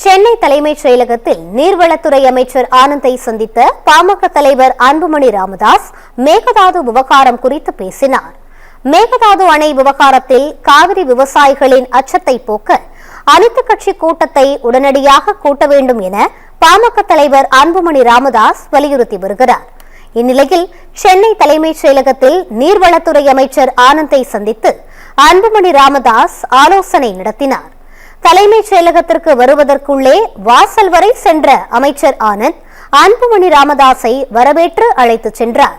சென்னை தலைமைச் செயலகத்தில் நீர்வளத்துறை அமைச்சர் ஆனந்தை சந்தித்த பாமக தலைவர் அன்புமணி ராமதாஸ் மேகதாது விவகாரம் குறித்து பேசினார். மேகதாது அணை விவகாரத்தில் காவிரி விவசாயிகளின் அச்சத்தை போக்க அனைத்துக் கட்சி கூட்டத்தை உடனடியாக கூட்ட வேண்டும் என பாமக தலைவர் அன்புமணி ராமதாஸ் வலியுறுத்தி வருகிறார். இந்நிலையில் சென்னை தலைமைச் செயலகத்தில் நீர்வளத்துறை அமைச்சர் ஆனந்தை சந்தித்து அன்புமணி ராமதாஸ் ஆலோசனை நடத்தினார். தலைமைச் செயலகத்திற்கு வருவதற்குள்ளே வாசல் வரை சென்ற அமைச்சர் ஆனந்த் அன்புமணி ராமதாஸை வரவேற்று அழைத்துச் சென்றார்.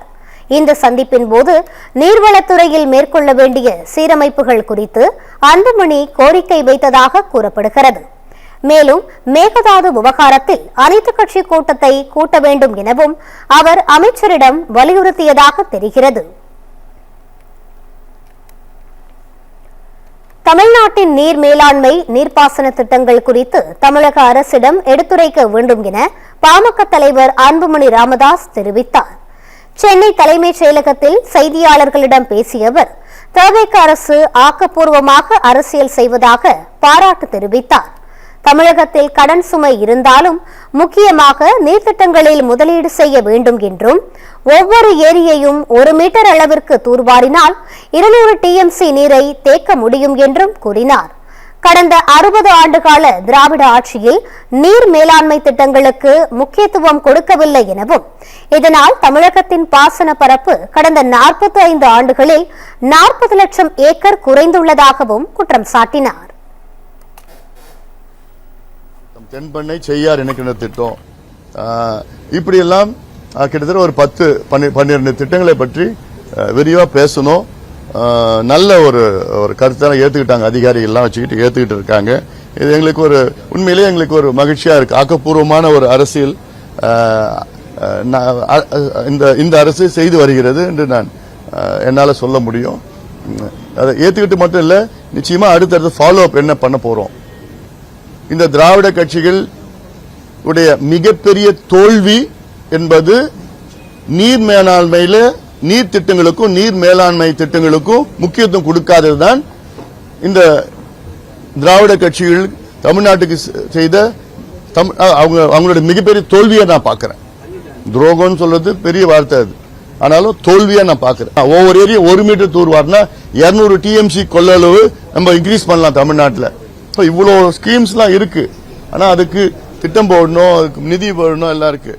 இந்த சந்திப்பின் போது நீர்வளத்துறையில் மேற்கொள்ள வேண்டிய சீரமைப்புகள் குறித்து அன்புமணி கோரிக்கை வைத்ததாக கூறப்படுகிறது. மேலும் மேகதாது விவகாரத்தில் அனைத்துக் கட்சி கூட்டத்தை கூட்ட வேண்டும் எனவும் அவர் அமைச்சரிடம் வலியுறுத்தியதாக தெரிகிறது. தமிழ்நாட்டின் நீர் மேலாண்மை நீர்ப்பாசன திட்டங்கள் குறித்து தமிழக அரசிடம் எடுத்துரைக்க வேண்டும் என பாமக தலைவர் அன்புமணி ராமதாஸ் தெரிவித்தார். சென்னை தலைமைச் செயலகத்தில் செய்தியாளர்களிடம் பேசிய அவர் தவேக அரசு ஆக்கப்பூர்வமாக அரசியல் செய்வதாக பாராட்டு தெரிவித்தார். தமிழகத்தில் கடன் சுமை இருந்தாலும் முக்கியமாக நீர்த்திட்டங்களில் முதலீடு செய்ய வேண்டும் என்றும் ஒவ்வொரு ஏரியையும் 1 மீட்டர் அளவிற்கு தூர்வாரினால் 200 TMC நீரை தேக்க முடியும் என்றும் கூறினார். கடந்த 60 ஆண்டுகால திராவிட ஆட்சியில் நீர் மேலாண்மை திட்டங்களுக்கு முக்கியத்துவம் கொடுக்கவில்லை எனவும் இதனால் தமிழகத்தின் பாசன பரப்பு கடந்த 45 ஆண்டுகளில் 40 லட்சம் ஏக்கர் குறைந்துள்ளதாகவும் குற்றம் சாட்டினார். தென்பண்ணை செய்யார் இணைக்கின்ற திட்டம் இப்படியெல்லாம் கிட்டத்தட்ட ஒரு 10-12 திட்டங்களை பற்றி விரிவா பேசணும். நல்ல ஒரு கருத்தான ஏத்துக்கிட்டாங்க, அதிகாரிகள்லாம் வச்சுக்கிட்டு ஏத்துக்கிட்டு இருக்காங்க. இது எங்களுக்கு ஒரு உண்மையிலேயே எங்களுக்கு ஒரு மகிழ்ச்சியா இருக்கு. ஆக்கப்பூர்வமான ஒரு அரசியல் இந்த அரசு செய்து வருகிறது என்று நான் என்னால சொல்ல முடியும். அதை ஏத்துக்கிட்டு மட்டும் இல்ல, நிச்சயமா அடுத்தடுத்து ஃபாலோ அப் என்ன பண்ண போறோம். இந்த திராவிட கட்சிகள் உடைய மிகப்பெரிய தோல்வி என்பது நீர் மேலாண்மையில நீர் திட்டங்களுக்கும் நீர் மேலாண்மை திட்டங்களுக்கும் முக்கியத்துவம் கொடுக்காததுதான் இந்த திராவிட கட்சிகள் தமிழ்நாட்டுக்கு செய்த அவங்களுடைய மிகப்பெரிய தோல்வியை நான் பார்க்கிறேன். துரோகம்னு சொல்றது பெரிய வார்த்தை, அது ஆனாலும் தோல்வியா நான் பார்க்கிறேன். ஒவ்வொரு ஏரியா 1 மீட்டர் தூர்வார்னா 200 TMC கொள்ளளவு நம்ம இன்க்ரீஸ் பண்ணலாம் தமிழ்நாட்டில். இவ்வளவு ஸ்கீம்ஸ் எல்லாம் இருக்கு, ஆனா அதுக்கு திட்டம் போடணும், அதுக்கு நிதி போடணும், எல்லாம் இருக்கு.